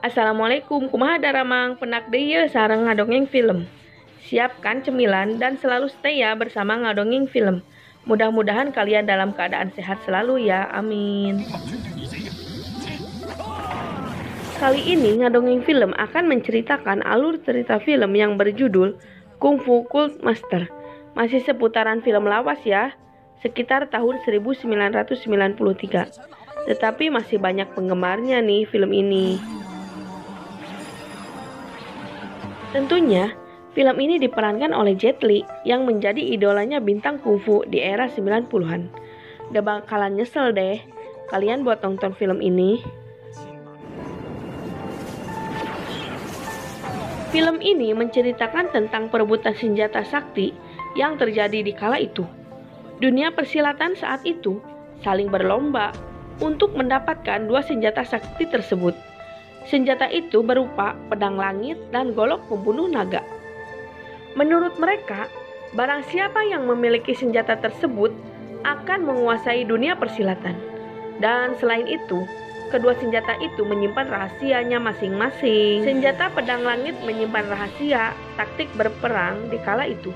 Assalamualaikum, kumaha daramang penak deui sareng ngadongeng film. Siapkan cemilan dan selalu stay ya bersama ngadongeng film. Mudah-mudahan kalian dalam keadaan sehat selalu ya, amin. Kali ini ngadongeng film akan menceritakan alur cerita film yang berjudul Kung Fu Cult Master. Masih seputaran film lawas ya, sekitar tahun 1993. Tetapi masih banyak penggemarnya nih film ini. Tentunya, film ini diperankan oleh Jet Li yang menjadi idolanya bintang kungfu di era 90-an. Gak bakalan nyesel deh kalian buat nonton film ini. Film ini menceritakan tentang perebutan senjata sakti yang terjadi di kala itu. Dunia persilatan saat itu saling berlomba untuk mendapatkan dua senjata sakti tersebut. Senjata itu berupa pedang langit dan golok pembunuh naga. Menurut mereka, barang siapa yang memiliki senjata tersebut akan menguasai dunia persilatan. Dan selain itu, kedua senjata itu menyimpan rahasianya masing-masing. Senjata pedang langit menyimpan rahasia taktik berperang di kala itu.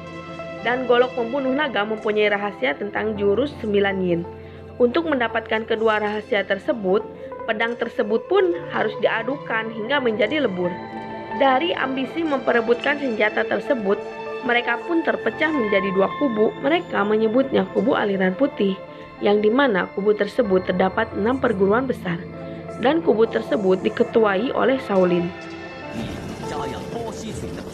Dan golok pembunuh naga mempunyai rahasia tentang jurus 9 yin. Untuk mendapatkan kedua rahasia tersebut, pedang tersebut pun harus diadukan hingga menjadi lebur. Dari ambisi memperebutkan senjata tersebut, mereka pun terpecah menjadi dua kubu. Mereka menyebutnya kubu aliran putih, yang dimana kubu tersebut terdapat 6 perguruan besar, dan kubu tersebut diketuai oleh Shaolin.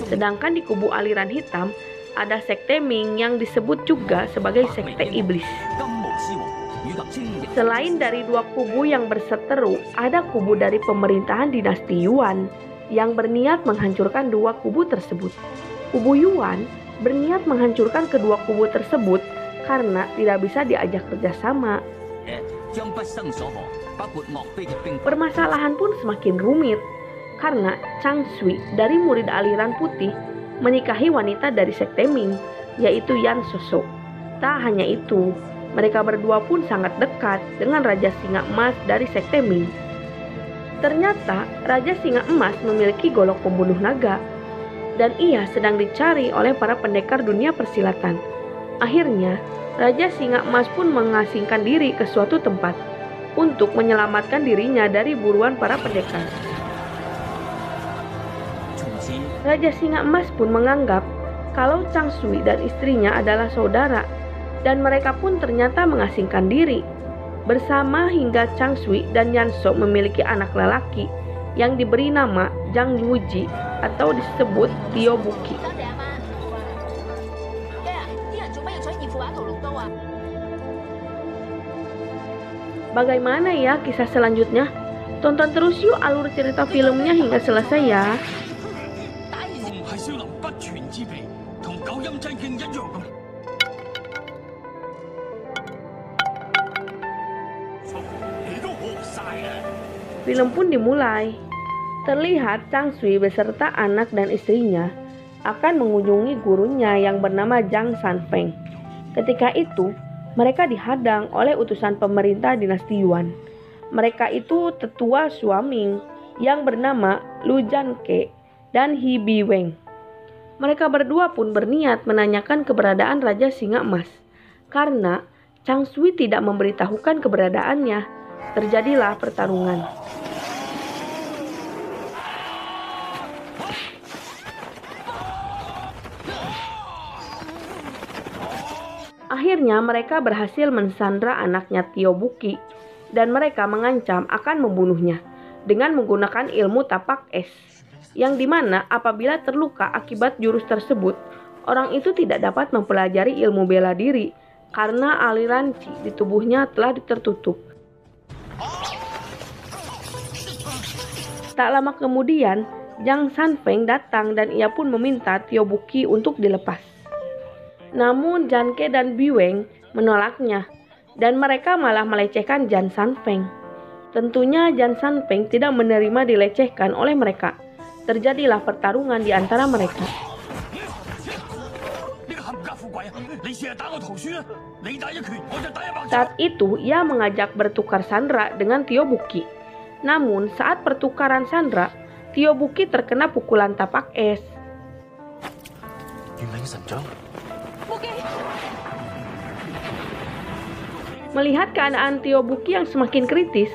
Sedangkan di kubu aliran hitam, ada sekte Ming yang disebut juga sebagai sekte iblis. Selain dari dua kubu yang berseteru, ada kubu dari pemerintahan dinasti Yuan yang berniat menghancurkan dua kubu tersebut. Kubu Yuan berniat menghancurkan kedua kubu tersebut karena tidak bisa diajak kerjasama. Permasalahan pun semakin rumit karena Chang Sui dari murid aliran putih menikahi wanita dari sekte Ming, yaitu Yan Shoushou. Tak hanya itu, mereka berdua pun sangat dekat dengan Raja Singa Emas dari sekte Ming. Ternyata Raja Singa Emas memiliki golok pembunuh naga, dan ia sedang dicari oleh para pendekar dunia persilatan. Akhirnya, Raja Singa Emas pun mengasingkan diri ke suatu tempat untuk menyelamatkan dirinya dari buruan para pendekar. Raja Singa Emas pun menganggap kalau Chang Sui dan istrinya adalah saudara, dan mereka pun ternyata mengasingkan diri bersama hingga Chang Sui dan Yan Shou memiliki anak lelaki yang diberi nama Zhang Yuji atau disebut Tio Buki. Bagaimana ya kisah selanjutnya? Tonton terus yuk alur cerita filmnya hingga selesai ya. Film pun dimulai. Terlihat Chang Sui beserta anak dan istrinya akan mengunjungi gurunya yang bernama Zhang Sanfeng. Ketika itu, mereka dihadang oleh utusan pemerintah dinasti Yuan. Mereka itu tetua Suaming yang bernama Lu Janke dan He Biweng. Mereka berdua pun berniat menanyakan keberadaan Raja Singa Emas. Karena Chang Sui tidak memberitahukan keberadaannya, terjadilah pertarungan. Akhirnya mereka berhasil mensandra anaknya Tio Buki dan mereka mengancam akan membunuhnya dengan menggunakan ilmu tapak es, yang dimana apabila terluka akibat jurus tersebut, orang itu tidak dapat mempelajari ilmu bela diri karena aliran Qi di tubuhnya telah tertutup. Tak lama kemudian, Zhang Sanfeng datang dan ia pun meminta Tio Buki untuk dilepas. Namun Janke dan Biweng menolaknya dan mereka malah melecehkan Zhang Sanfeng. Tentunya Zhang Sanfeng tidak menerima dilecehkan oleh mereka. Terjadilah pertarungan di antara mereka. Saat itu ia mengajak bertukar sandera dengan Tio Buki. Namun saat pertukaran sandera, Tio Buki terkena pukulan tapak es. Melihat keadaan Tio Buki yang semakin kritis,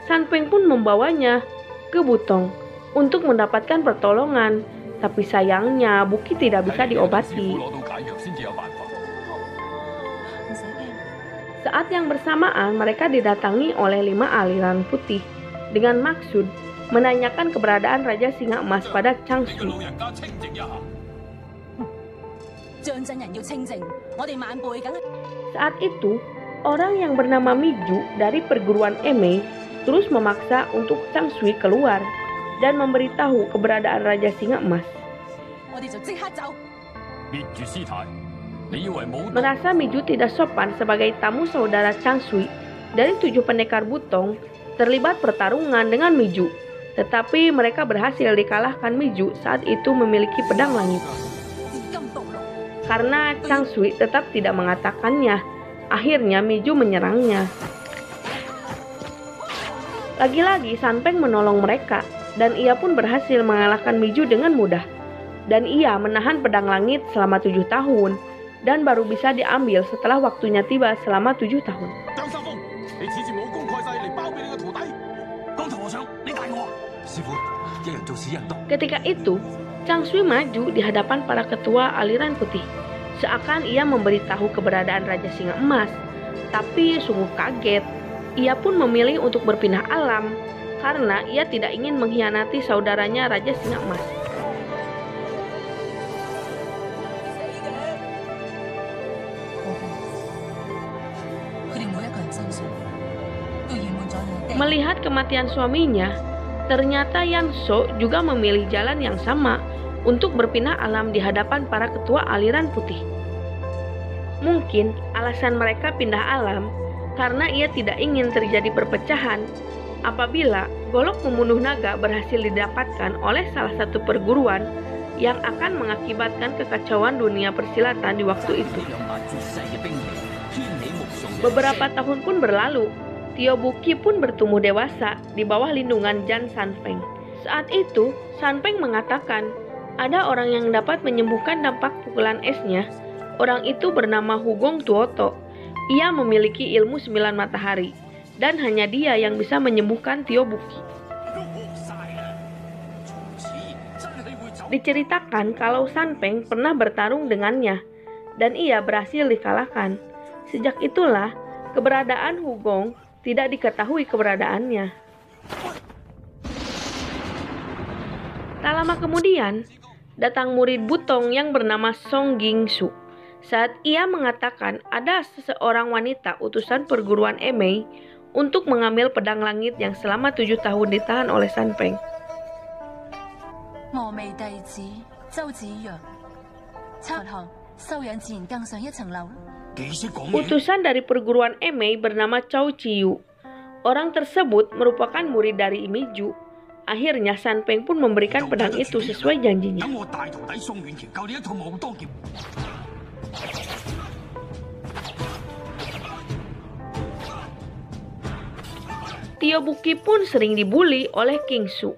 San Peng pun membawanya ke Butong untuk mendapatkan pertolongan. Tapi sayangnya Buki tidak bisa diobati. Saat yang bersamaan mereka didatangi oleh 5 aliran putih dengan maksud menanyakan keberadaan Raja Singa Emas pada Chang Sui. Saat itu, orang yang bernama Miju dari perguruan Emei terus memaksa untuk Chang Sui keluar dan memberitahu keberadaan Raja Singa Emas. Merasa Miju tidak sopan sebagai tamu saudara Chang Sui dari 7 pendekar Butong terlibat pertarungan dengan Miju. Tetapi mereka berhasil dikalahkan. Miju saat itu memiliki pedang langit. Karena Chang Sui tetap tidak mengatakannya, akhirnya Miju menyerangnya. Lagi-lagi San Peng menolong mereka, dan ia pun berhasil mengalahkan Miju dengan mudah. Dan ia menahan pedang langit selama 7 tahun, dan baru bisa diambil setelah waktunya tiba selama 7 tahun. Ketika itu, Chang Sui maju di hadapan para ketua aliran putih, seakan ia memberitahu keberadaan Raja Singa Emas. Tapi sungguh kaget, ia pun memilih untuk berpindah alam karena ia tidak ingin mengkhianati saudaranya Raja Singa Emas. Melihat kematian suaminya, ternyata Yan So juga memilih jalan yang sama untuk berpindah alam di hadapan para ketua aliran putih. Mungkin alasan mereka pindah alam karena ia tidak ingin terjadi perpecahan apabila golok pembunuh naga berhasil didapatkan oleh salah satu perguruan yang akan mengakibatkan kekacauan dunia persilatan di waktu itu. Beberapa tahun pun berlalu. Tio Buki pun bertumbuh dewasa di bawah lindungan Jan San Peng. Saat itu, San Peng mengatakan ada orang yang dapat menyembuhkan dampak pukulan esnya. Orang itu bernama Hugong Tuoto. Ia memiliki ilmu 9 matahari, dan hanya dia yang bisa menyembuhkan Tio Buki. Diceritakan kalau San Peng pernah bertarung dengannya, dan ia berhasil dikalahkan. Sejak itulah, keberadaan Hugong tidak diketahui keberadaannya. Tak lama kemudian, datang murid Butong yang bernama Song Gingsu. Saat ia mengatakan ada seseorang wanita utusan perguruan Emei untuk mengambil pedang langit yang selama 7 tahun ditahan oleh San Peng. Utusan dari perguruan Emei bernama Chow Chiyu. Orang tersebut merupakan murid dari Miju. Akhirnya San Peng pun memberikan pedang itu sesuai janjinya. Tio Buki pun sering dibuli oleh King Su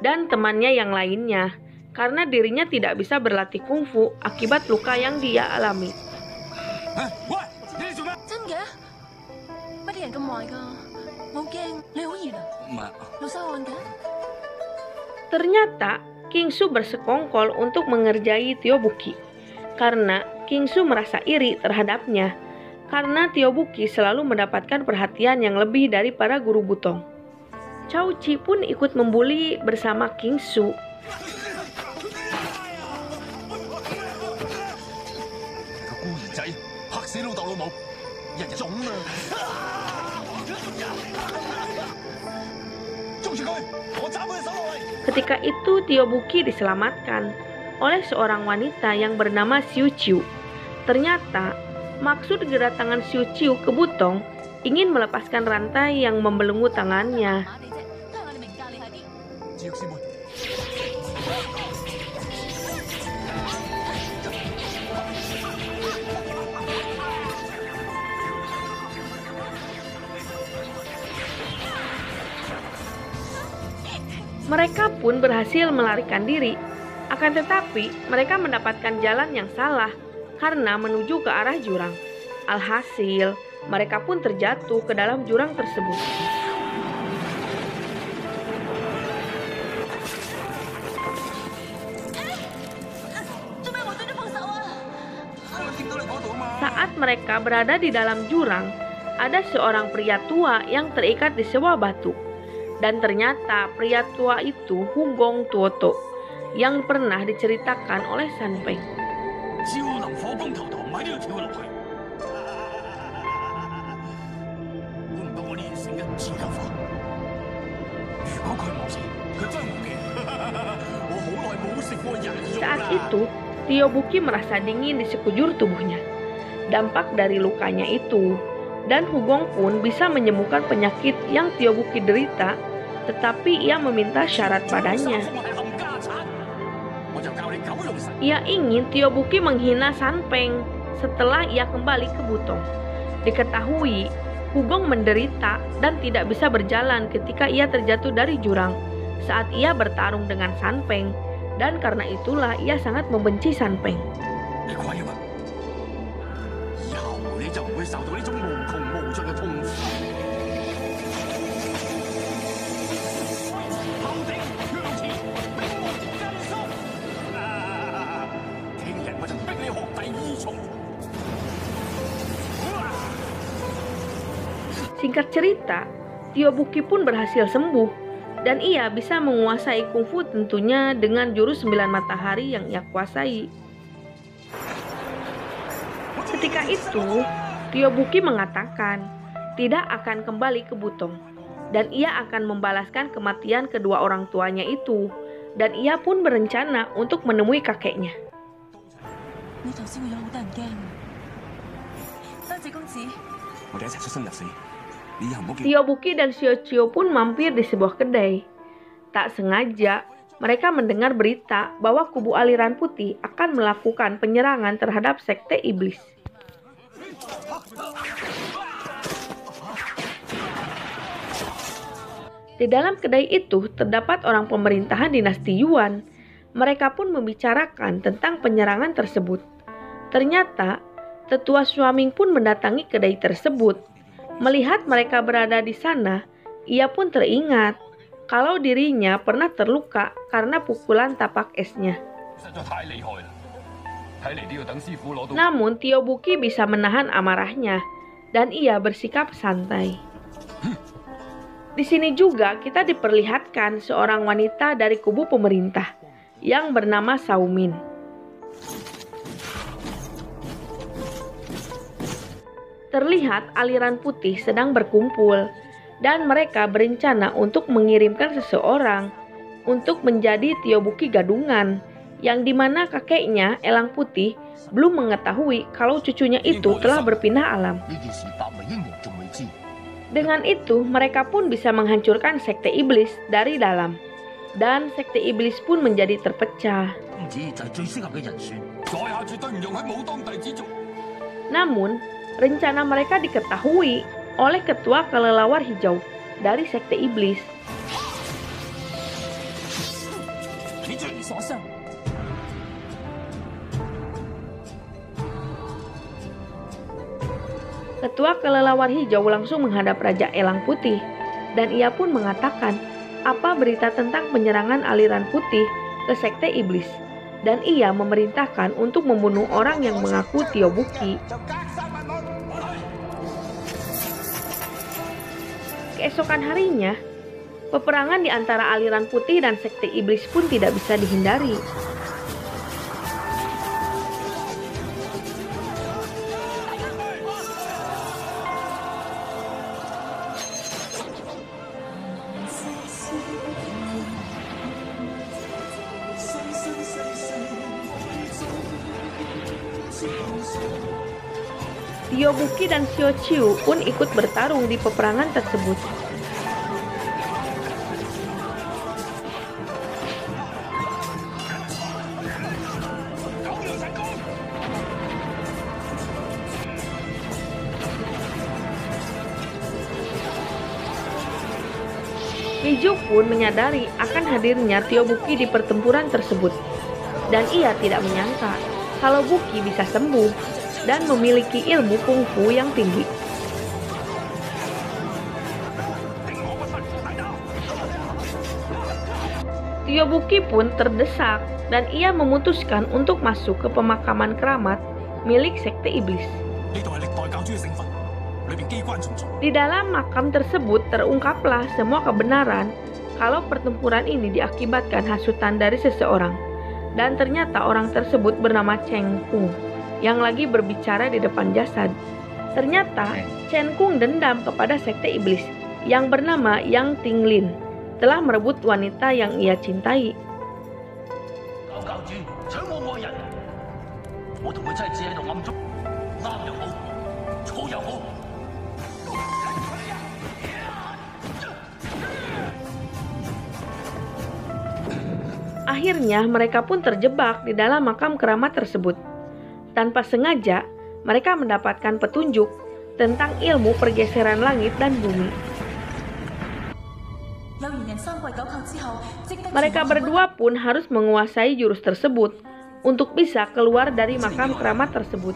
dan temannya yang lainnya karena dirinya tidak bisa berlatih kungfu akibat luka yang dia alami. Ternyata King Su bersekongkol untuk mengerjai Tio Buki karena King Su merasa iri terhadapnya karena Tio Buki selalu mendapatkan perhatian yang lebih dari para guru Butong. Chow Chi pun ikut membuli bersama King Su. Ketika itu Tio Buki diselamatkan oleh seorang wanita yang bernama Xiu Chiu. Ternyata maksud kedatangan Xiu Chiu ke Butong ingin melepaskan rantai yang membelenggu tangannya. Mereka pun berhasil melarikan diri. Akan tetapi, mereka mendapatkan jalan yang salah karena menuju ke arah jurang. Alhasil, mereka pun terjatuh ke dalam jurang tersebut. Saat mereka berada di dalam jurang, ada seorang pria tua yang terikat di sebuah batu. Dan ternyata pria tua itu Hugong Tuoto yang pernah diceritakan oleh Sanpeng. Saat itu, Tiobuki merasa dingin di sekujur tubuhnya. Dampak dari lukanya itu, dan Hugong pun bisa menyembuhkan penyakit yang Tiobuki derita, tetapi ia meminta syarat padanya. Ia ingin Tiobuki menghina Sanpeng setelah ia kembali ke Butong. Diketahui, Hugong menderita dan tidak bisa berjalan ketika ia terjatuh dari jurang saat ia bertarung dengan Sanpeng, dan karena itulah ia sangat membenci Sanpeng. Singkat cerita, Tiobuki pun berhasil sembuh dan ia bisa menguasai kungfu tentunya dengan jurus 9 matahari yang ia kuasai. Ketika itu, Tiobuki mengatakan tidak akan kembali ke Butong dan ia akan membalaskan kematian kedua orang tuanya itu, dan ia pun berencana untuk menemui kakeknya. Tiobuki dan Xiao pun mampir di sebuah kedai. Tak sengaja, mereka mendengar berita bahwa kubu aliran putih akan melakukan penyerangan terhadap sekte iblis. Di dalam kedai itu terdapat orang pemerintahan dinasti Yuan. Mereka pun membicarakan tentang penyerangan tersebut. Ternyata, tetua Xuaming pun mendatangi kedai tersebut. Melihat mereka berada di sana, ia pun teringat kalau dirinya pernah terluka karena pukulan tapak esnya. Namun Tiobuki bisa menahan amarahnya dan ia bersikap santai. Di sini juga kita diperlihatkan seorang wanita dari kubu pemerintah yang bernama Saumin. Terlihat aliran putih sedang berkumpul dan mereka berencana untuk mengirimkan seseorang untuk menjadi Tiobuki gadungan, yang dimana kakeknya Elang Putih belum mengetahui kalau cucunya itu telah berpindah alam. Dengan itu mereka pun bisa menghancurkan sekte iblis dari dalam, dan sekte iblis pun menjadi terpecah. Namun rencana mereka diketahui oleh ketua kelelawar hijau dari sekte iblis. Ketua kelelawar hijau langsung menghadap Raja Elang Putih dan ia pun mengatakan apa berita tentang penyerangan aliran putih ke sekte iblis, dan ia memerintahkan untuk membunuh orang yang mengaku Tiobuki. Keesokan harinya, peperangan di antara aliran putih dan sekte iblis pun tidak bisa dihindari. Tiobuki dan Xiao pun ikut bertarung di peperangan tersebut. Miju pun menyadari akan hadirnya Tio Buki di pertempuran tersebut. Dan ia tidak menyangka kalau Buki bisa sembuh dan memiliki ilmu kungfu yang tinggi. Tio Buki pun terdesak dan ia memutuskan untuk masuk ke pemakaman keramat milik Sekte Iblis. Di dalam makam tersebut terungkaplah semua kebenaran kalau pertempuran ini diakibatkan hasutan dari seseorang. Dan ternyata orang tersebut bernama Chen Kung yang lagi berbicara di depan jasad. Ternyata Chen Kung dendam kepada Sekte Iblis yang bernama Yang Tinglin telah merebut wanita yang ia cintai. Akhirnya mereka pun terjebak di dalam makam keramat tersebut. Tanpa sengaja, mereka mendapatkan petunjuk tentang ilmu pergeseran langit dan bumi. Mereka berdua pun harus menguasai jurus tersebut untuk bisa keluar dari makam keramat tersebut.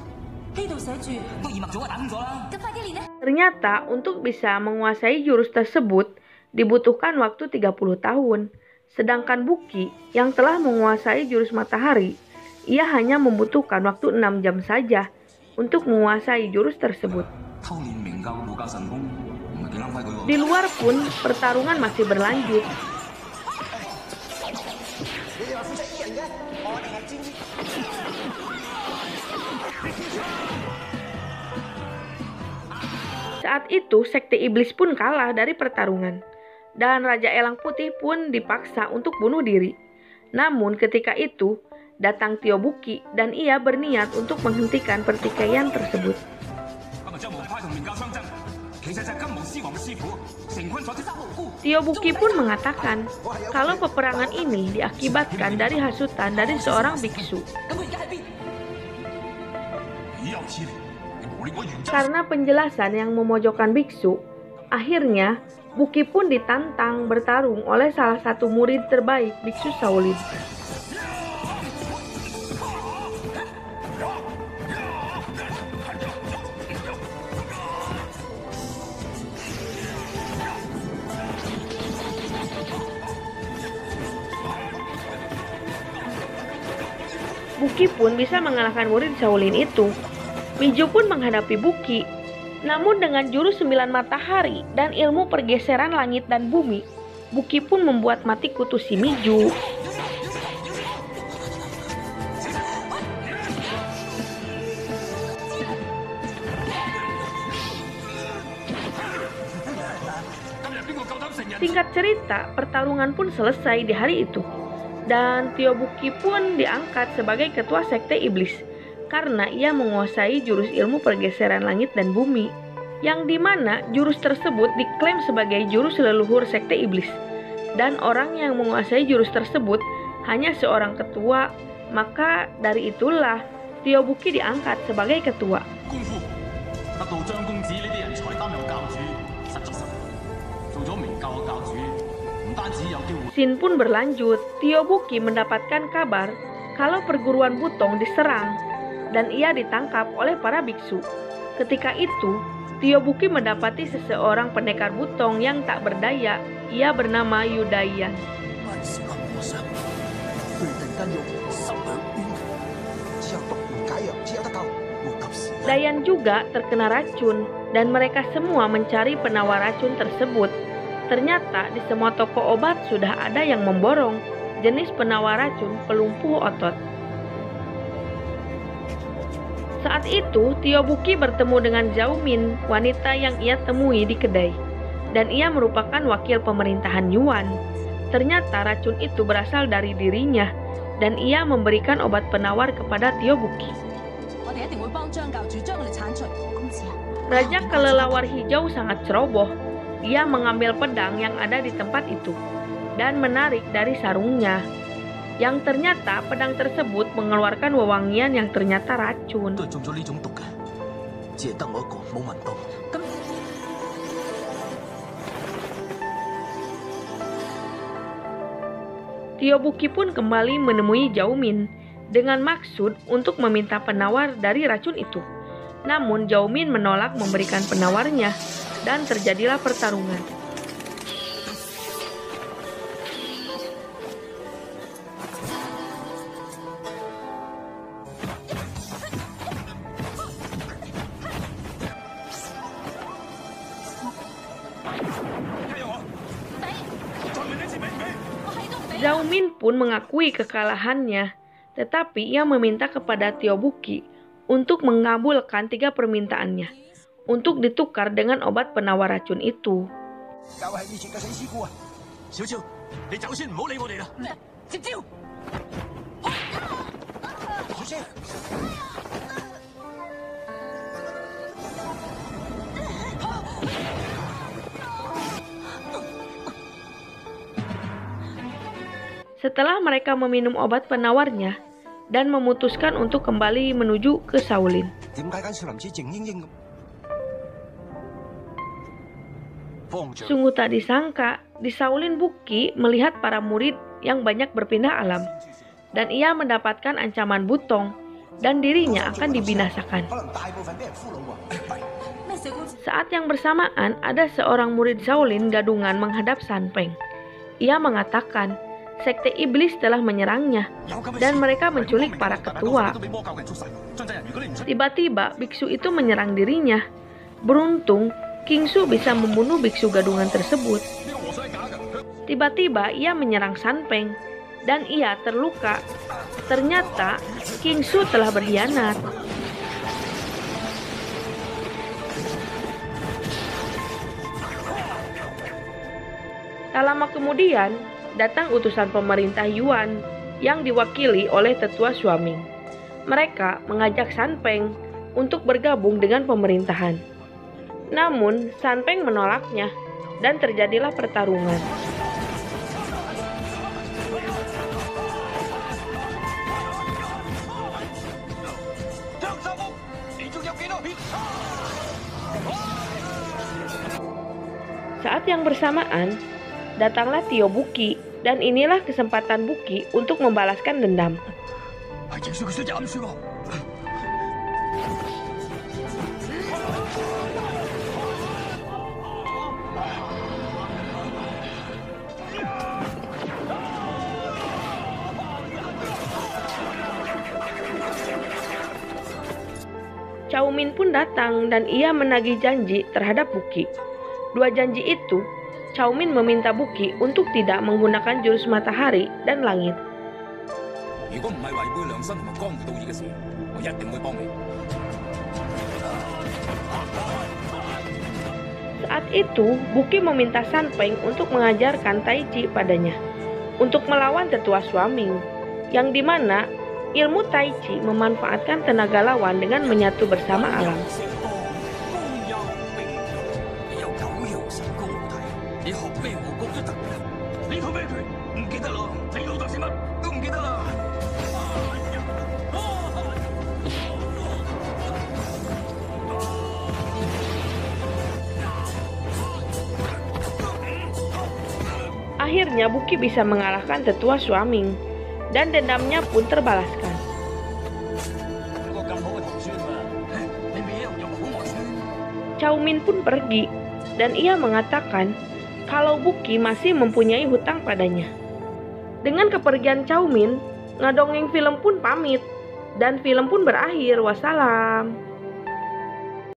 Ternyata untuk bisa menguasai jurus tersebut dibutuhkan waktu 30 tahun. Sedangkan Buki yang telah menguasai jurus matahari, ia hanya membutuhkan waktu 6 jam saja untuk menguasai jurus tersebut. Di luar pun pertarungan masih berlanjut. Saat itu Sekte Iblis pun kalah dari pertarungan. Dan Raja Elang Putih pun dipaksa untuk bunuh diri. Namun ketika itu, datang Tio Buki dan ia berniat untuk menghentikan pertikaian tersebut. Tio Buki pun mengatakan kalau peperangan ini diakibatkan dari hasutan dari seorang biksu. Karena penjelasan yang memojokkan biksu, akhirnya Buki pun ditantang bertarung oleh salah satu murid terbaik Biksu Shaolin. Buki pun bisa mengalahkan murid Shaolin itu. Miju pun menghadapi Buki. Namun dengan jurus 9 matahari dan ilmu pergeseran langit dan bumi, Buki pun membuat mati kutu si Miju. Singkat cerita, pertarungan pun selesai di hari itu. Dan Tio Buki pun diangkat sebagai ketua Sekte Iblis karena ia menguasai jurus ilmu pergeseran langit dan bumi, yang dimana jurus tersebut diklaim sebagai jurus leluhur Sekte Iblis. Dan orang yang menguasai jurus tersebut hanya seorang ketua, maka dari itulah Tio Buki diangkat sebagai ketua. Scene pun berlanjut. Tio Buki mendapatkan kabar kalau perguruan Butong diserang dan ia ditangkap oleh para biksu. Ketika itu, Tio Buki mendapati seseorang pendekar Butong yang tak berdaya. Ia bernama Yudayan. Dayan juga terkena racun dan mereka semua mencari penawar racun tersebut. Ternyata di semua toko obat sudah ada yang memborong jenis penawar racun pelumpuh otot. Saat itu, Tio Buki bertemu dengan Zhao Min, wanita yang ia temui di kedai. Dan ia merupakan wakil pemerintahan Yuan. Ternyata racun itu berasal dari dirinya, dan ia memberikan obat penawar kepada Tio Buki. Raja Kelelawar Hijau sangat ceroboh. Ia mengambil pedang yang ada di tempat itu, dan menarik dari sarungnya. Yang ternyata pedang tersebut mengeluarkan wewangian yang ternyata racun. Tio Buki pun kembali menemui Zhao Min dengan maksud untuk meminta penawar dari racun itu. Namun Zhao Min menolak memberikan penawarnya dan terjadilah pertarungan. Zhao Min pun mengakui kekalahannya, tetapi ia meminta kepada Tio Buki untuk mengabulkan 3 permintaannya, untuk ditukar dengan obat penawar racun itu. Setelah mereka meminum obat penawarnya dan memutuskan untuk kembali menuju ke Shaolin. Sungguh tak disangka, di Shaolin Buki melihat para murid yang banyak berpindah alam, dan ia mendapatkan ancaman Butong dan dirinya akan dibinasakan. Saat yang bersamaan, ada seorang murid Shaolin gadungan menghadap San Peng. Ia mengatakan, sekte iblis telah menyerangnya dan mereka menculik para ketua. Tiba-tiba biksu itu menyerang dirinya. Beruntung King Su bisa membunuh biksu gadungan tersebut. Tiba-tiba ia menyerang San Peng dan ia terluka. Ternyata King Su telah berkhianat. Tak lama kemudian datang utusan pemerintah Yuan yang diwakili oleh tetua Shuaming. Mereka mengajak San Peng untuk bergabung dengan pemerintahan. Namun San Peng menolaknya dan terjadilah pertarungan. Saat yang bersamaan, datanglah Tio Buki, dan inilah kesempatan Buki untuk membalaskan dendam. Cao Min pun datang dan ia menagih janji terhadap Buki. 2 janji itu, Cao Min meminta Buki untuk tidak menggunakan jurus matahari dan langit. Saat itu, Buki meminta San Peng untuk mengajarkan Tai Chi padanya untuk melawan tetua Shuaming, yang dimana ilmu Tai Chi memanfaatkan tenaga lawan dengan menyatu bersama alam. Akhirnya Buki bisa mengalahkan tetua Shuaming dan dendamnya pun terbalaskan. Cao Min pun pergi dan ia mengatakan kalau Buki masih mempunyai hutang padanya. Dengan kepergian Cao Min, ngedongeng film pun pamit dan film pun berakhir. Wassalam.